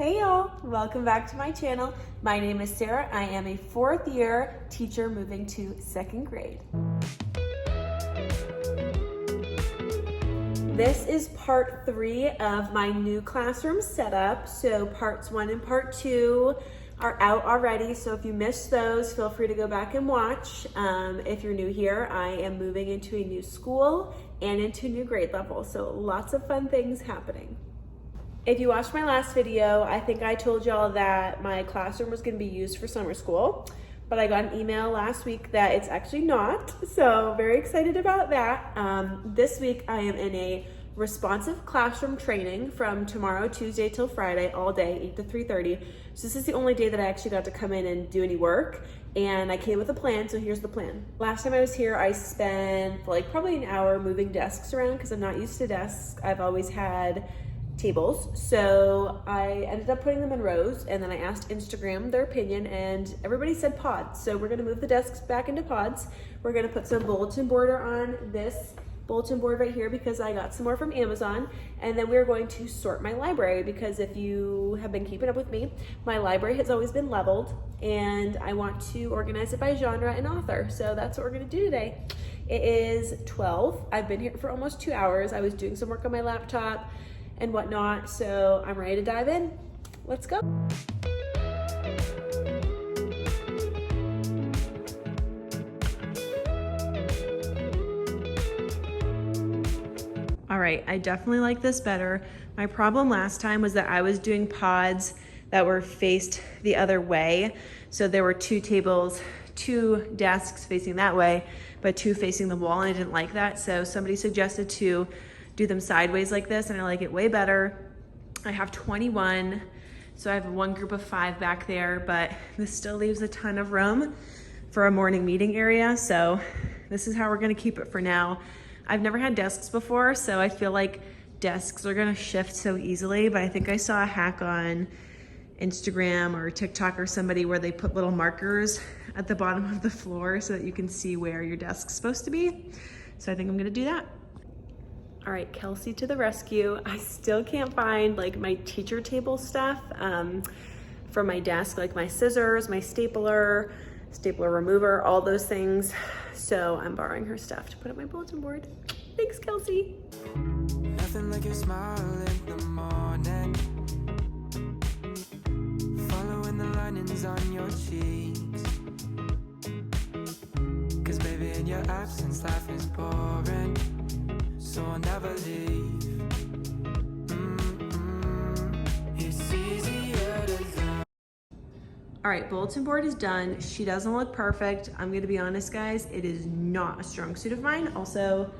Hey y'all, welcome back to my channel. My name is Sarah. I am a fourth year teacher moving to second grade. This is part 3 of my new classroom setup. So parts 1 and part 2 are out already. So if you missed those, feel free to go back and watch. If you're new here, I am moving into a new school and into a new grade level. So lots of fun things happening. If you watched my last video, I think I told y'all that my classroom was going to be used for summer school, but I got an email last week that it's actually not, so very excited about that. This week I am in a responsive classroom training from tomorrow, Tuesday till Friday, all day, 8 to 3:30. So this is the only day that I actually got to come in and do any work, and I came with a plan, so here's the plan. Last time I was here, I spent like probably an hour moving desks around because I'm not used to desks. I've always had tables, so I ended up putting them in rows, and then I asked Instagram their opinion, and everybody said pods. So we're going to move the desks back into pods. We're going to put some bulletin board on this bulletin board right here because I got some more from Amazon, and then we're going to sort my library because if you have been keeping up with me, my library has always been leveled, and I want to organize it by genre and author. So that's what we're going to do today. It is 12. I've been here for almost 2 hours. I was doing some work on my laptop and whatnot, so I'm ready to dive in. Let's go. All right, I definitely like this better. My problem last time was that I was doing pods that were faced the other way. So there were 2 tables, 2 desks facing that way, but 2 facing the wall, and I didn't like that. So somebody suggested to do them sideways like this, and I like it way better. I have 21, so I have one group of 5 back there, but this still leaves a ton of room for a morning meeting area, so this is how we're gonna keep it for now. I've never had desks before, so I feel like desks are gonna shift so easily, but I think I saw a hack on Instagram or TikTok or somebody where they put little markers at the bottom of the floor so that you can see where your desk's supposed to be. So I think I'm gonna do that. All right, Kelsey to the rescue. I still can't find like my teacher table stuff for my desk, like my scissors, my stapler remover, all those things. So I'm borrowing her stuff to put up my bulletin board. Thanks, Kelsey. Nothing like your smile in the morning, following the linings on your cheeks. 'Cause baby, in your absence, life is boring. So I'll never leave. It's easier to love. All right, bulletin board is done. She doesn't look perfect. I'm gonna be honest, guys, it is not a strong suit of mine. Also,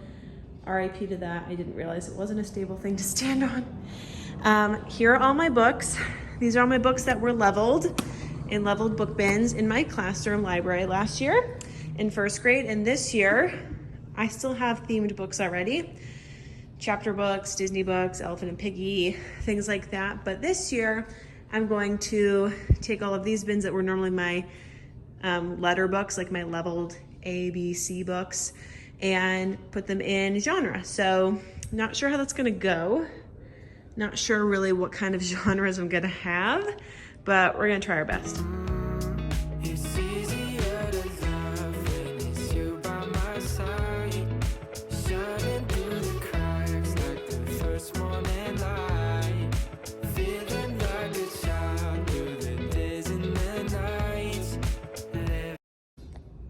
RIP to that. I didn't realize it wasn't a stable thing to stand on. Here are all my books. These are all my books that were leveled in leveled book bins in my classroom library last year in first grade, and this year, I still have themed books already. Chapter books, Disney books, Elephant and Piggy, things like that. But this year, I'm going to take all of these bins that were normally my letter books, like my leveled A, B, C books, and put them in genre. So not sure how that's gonna go. Not sure really what kind of genres I'm gonna have, but we're gonna try our best.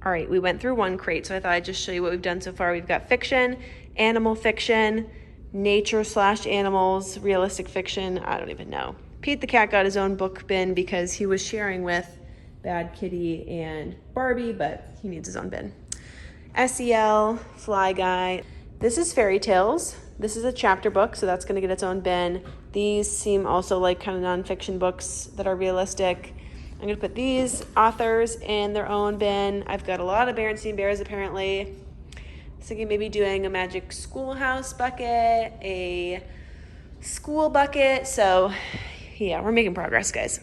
All right, we went through one crate, so I thought I'd just show you what we've done so far. We've got fiction, animal fiction, nature/animals, realistic fiction, I don't even know. Pete the cat got his own book bin because he was sharing with Bad Kitty and Barbie, but he needs his own bin. SEL, Fly Guy. This is fairy tales. This is a chapter book, so that's gonna get its own bin. These seem also like kind of nonfiction books that are realistic. I'm gonna put these authors in their own bin. I've got a lot of Berenstain Bears apparently. I was thinking maybe doing a magic schoolhouse bucket, a school bucket. So yeah, we're making progress, guys.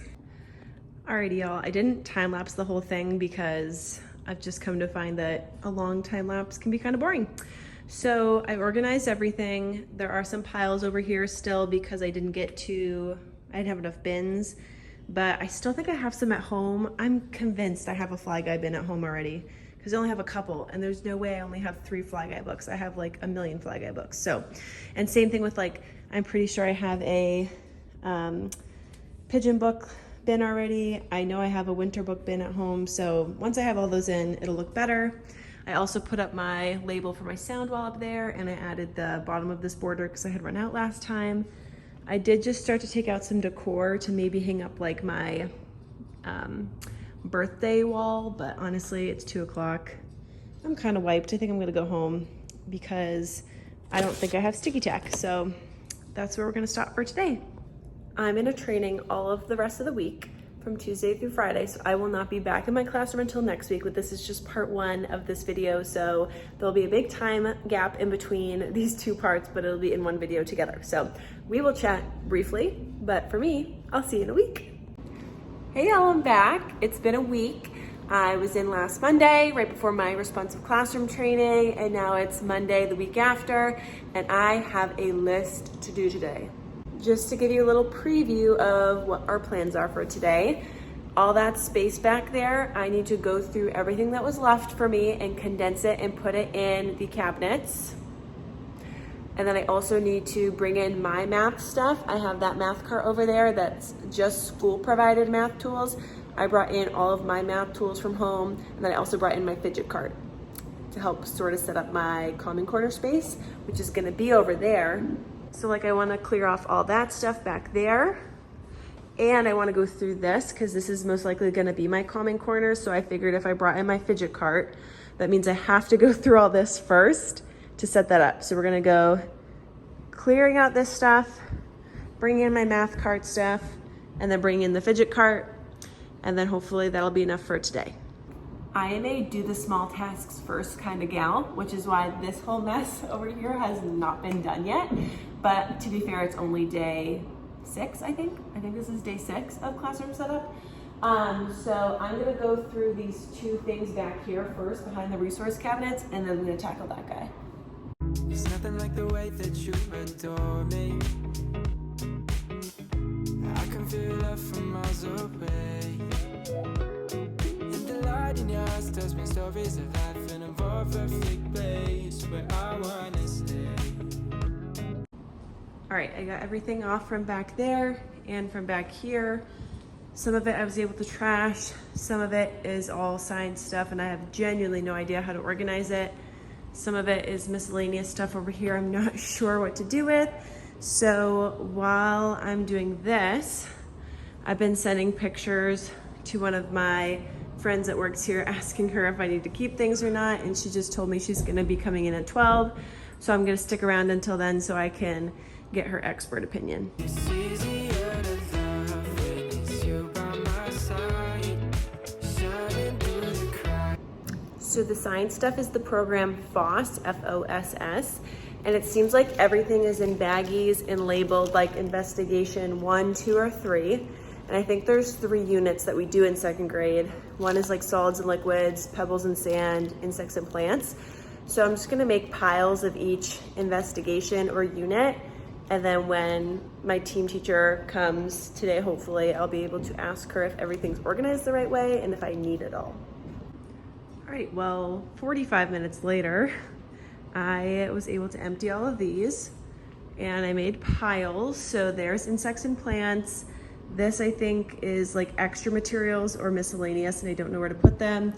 Alrighty, y'all. I didn't time lapse the whole thing because I've just come to find that a long time lapse can be kind of boring. So I organized everything. There are some piles over here still because I didn't get to I didn't have enough bins, but I still think I have some at home. I'm convinced I have a Fly Guy bin at home already because I only have a couple, and there's no way I only have 3 Fly Guy books. I have like a million Fly Guy books. So, and same thing with like, I'm pretty sure I have a pigeon book bin already. I know I have a winter book bin at home. So once I have all those in, it'll look better. I also put up my label for my sound wall up there, and I added the bottom of this border because I had run out last time. I did just start to take out some decor to maybe hang up like my birthday wall, but honestly, it's 2 o'clock. I'm kind of wiped. I think I'm gonna go home because I don't think I have sticky tack. So that's where we're gonna stop for today. I'm in a training all of the rest of the week from Tuesday through Friday, so I will not be back in my classroom until next week, but this is just part 1 of this video, so there'll be a big time gap in between these 2 parts, but it'll be in one video together. So we will chat briefly, but for me, I'll see you in a week. Hey y'all, I'm back. It's been a week. I was in last Monday, right before my responsive classroom training, and now it's Monday the week after, and I have a list to do today. Just to give you a little preview of what our plans are for today. All that space back there, I need to go through everything that was left for me and condense it and put it in the cabinets. And then I also need to bring in my math stuff. I have that math cart over there that's just school provided math tools. I brought in all of my math tools from home, and then I also brought in my fidget cart to help sort of set up my calming corner space, which is gonna be over there. So like I wanna clear off all that stuff back there. And I wanna go through this because this is most likely gonna be my calming corner. So I figured if I brought in my fidget cart, that means I have to go through all this first to set that up. So we're gonna go clearing out this stuff, bring in my math cart stuff, and then bring in the fidget cart. And then hopefully that'll be enough for today. I am a do the small tasks first kind of gal, which is why this whole mess over here has not been done yet. But to be fair, it's only day 6, I think. I think this is day 6 of classroom setup. So I'm gonna go through these 2 things back here first behind the resource cabinets, and then I'm gonna tackle that guy. There's nothing like the way that you adore me. I can feel love from miles away. And the light in your eyes tells me stories of life in a more perfect place where I wanna stay. All right, I got everything off from back there and from back here. Some of it I was able to trash. Some of it is all science stuff, and I have genuinely no idea how to organize it. Some of it is miscellaneous stuff over here I'm not sure what to do with. So while I'm doing this, I've been sending pictures to one of my friends that works here asking her if I need to keep things or not, and she just told me she's gonna be coming in at 12. So I'm gonna stick around until then so I can get her expert opinion. It's easier to love when it's you by my side, shining through the cracks. So the science stuff is the program FOSS, F-O-S-S, and it seems like everything is in baggies and labeled like investigation 1, 2, or 3. And I think there's 3 units that we do in 2nd grade. One is like solids and liquids, pebbles and sand, insects and plants. So I'm just gonna make piles of each investigation or unit. And then when my team teacher comes today, hopefully I'll be able to ask her if everything's organized the right way and if I need it all. All right, well, 45 minutes later, I was able to empty all of these and I made piles. So there's insects and plants. This I think is like extra materials or miscellaneous and I don't know where to put them.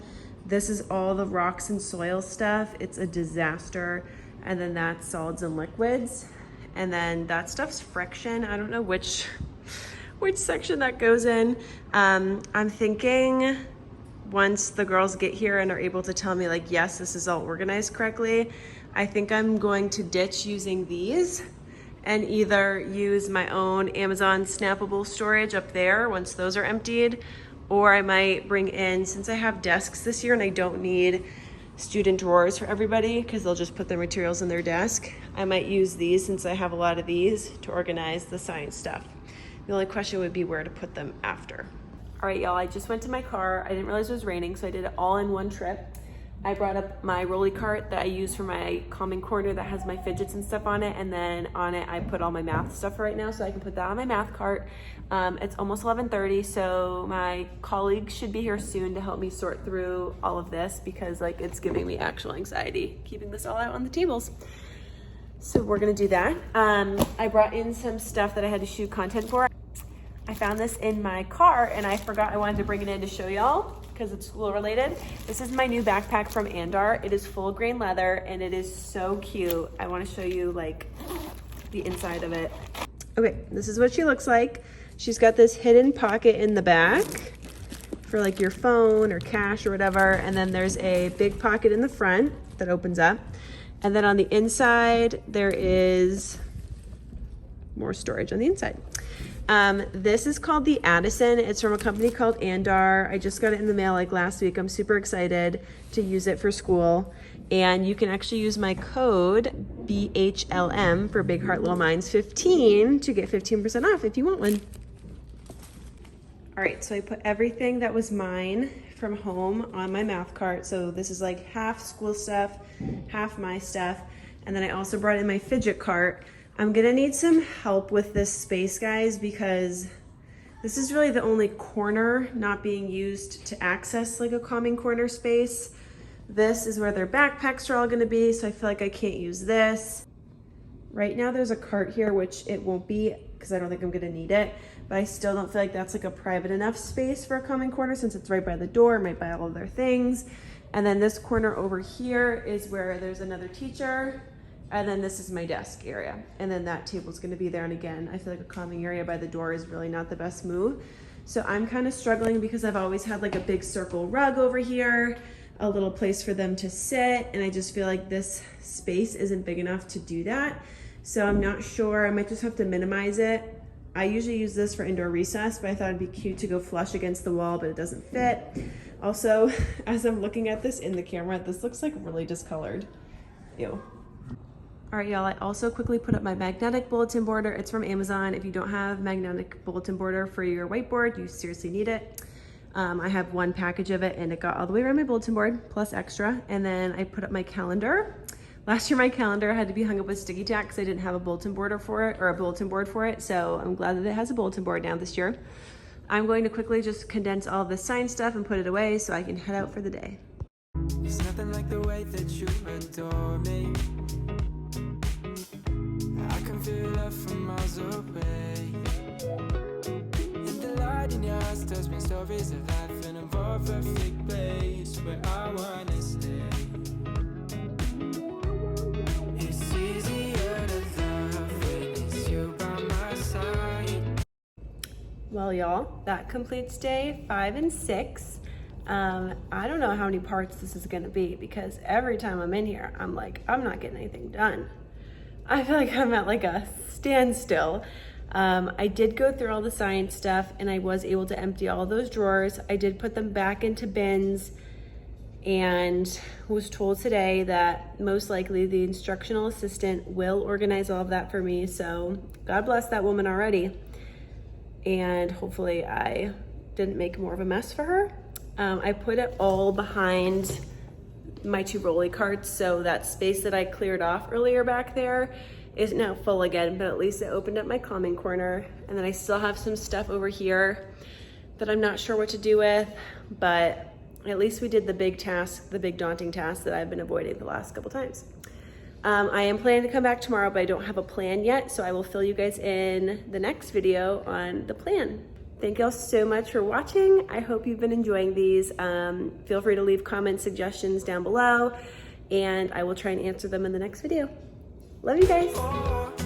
This is all the rocks and soil stuff. It's a disaster. And then that's solids and liquids. And then that stuff's friction. I don't know which section that goes in. I'm thinking once the girls get here and are able to tell me like, yes, this is all organized correctly, I think I'm going to ditch using these and either use my own Amazon snappable storage up there once those are emptied, or I might bring in, since I have desks this year and I don't need student drawers for everybody because they'll just put their materials in their desk, I might use these since I have a lot of these to organize the science stuff. The only question would be where to put them after. All right, y'all, I just went to my car. I didn't realize it was raining, so I did it all in one trip. I brought up my rolly cart that I use for my calming corner that has my fidgets and stuff on it, and then on it I put all my math stuff right now, so I can put that on my math cart. It's almost 11:30, so my colleagues should be here soon to help me sort through all of this because like it's giving me actual anxiety keeping this all out on the tables. So we're gonna do that. I brought in some stuff that I had to shoot content for. I found this in my car and I forgot I wanted to bring it in to show y'all because it's school related. This is my new backpack from Andar. It is full grain leather and it is so cute. I want to show you like the inside of it. Okay, this is what she looks like. She's got this hidden pocket in the back for like your phone or cash or whatever. And then there's a big pocket in the front that opens up. And then on the inside, there is more storage on the inside. This is called the Addison. It's from a company called Andar. I just got it in the mail like last week. I'm super excited to use it for school. And you can actually use my code BHLM for Big Heart Little Minds 15 to get 15% off if you want one. All right, so I put everything that was mine from home on my math cart. So this is like half school stuff, half my stuff. And then I also brought in my fidget cart. I'm gonna need some help with this space, guys, because this is really the only corner not being used to access like a calming corner space. This is where their backpacks are all gonna be, so I feel like I can't use this. Right now there's a cart here, which it won't be because I don't think I'm gonna need it, but I still don't feel like that's like a private enough space for a calming corner since it's right by the door, right by all of their things. And then this corner over here is where there's another teacher. And then this is my desk area. And then that table's gonna be there. And again, I feel like a calming area by the door is really not the best move. So I'm kind of struggling because I've always had like a big circle rug over here, a little place for them to sit. And I just feel like this space isn't big enough to do that. So I'm not sure, I might just have to minimize it. I usually use this for indoor recess, but I thought it'd be cute to go flush against the wall, but it doesn't fit. Also, as I'm looking at this in the camera, this looks like really discolored. Ew. All right, y'all, I also quickly put up my magnetic bulletin boarder. It's from Amazon. If you don't have magnetic bulletin boarder for your whiteboard, you seriously need it. I have one package of it and it got all the way around my bulletin board plus extra. And then I put up my calendar. Last year, my calendar had to be hung up with sticky tack because I didn't have a bulletin board for it or a bulletin board for it. So I'm glad that it has a bulletin board now this year. I'm going to quickly just condense all of the science stuff and put it away so I can head out for the day. There's nothing like the way that you adore me. I can feel love from miles away. And the light in your eyes tells me stories of life in a more perfect place where I wanna stay. It's easier to love when it's you by my side. Well, y'all, that completes day 5 and 6. I don't know how many parts this is gonna be because every time I'm in here, I'm like, I'm not getting anything done. I feel like I'm at like a standstill. I did go through all the science stuff and I was able to empty all those drawers. I did put them back into bins and was told today that most likely the instructional assistant will organize all of that for me. So God bless that woman already. And hopefully I didn't make more of a mess for her. I put it all behind my 2 rolly carts, so that space that I cleared off earlier back there is now full again, but at least it opened up my calming corner. And then I still have some stuff over here that I'm not sure what to do with, but at least we did the big task, the big daunting task that I've been avoiding the last couple times. I am planning to come back tomorrow, but I don't have a plan yet, so I will fill you guys in the next video on the plan. Thank y'all so much for watching. I hope you've been enjoying these. Feel free to leave comments, suggestions down below, and I will try and answer them in the next video. Love you guys.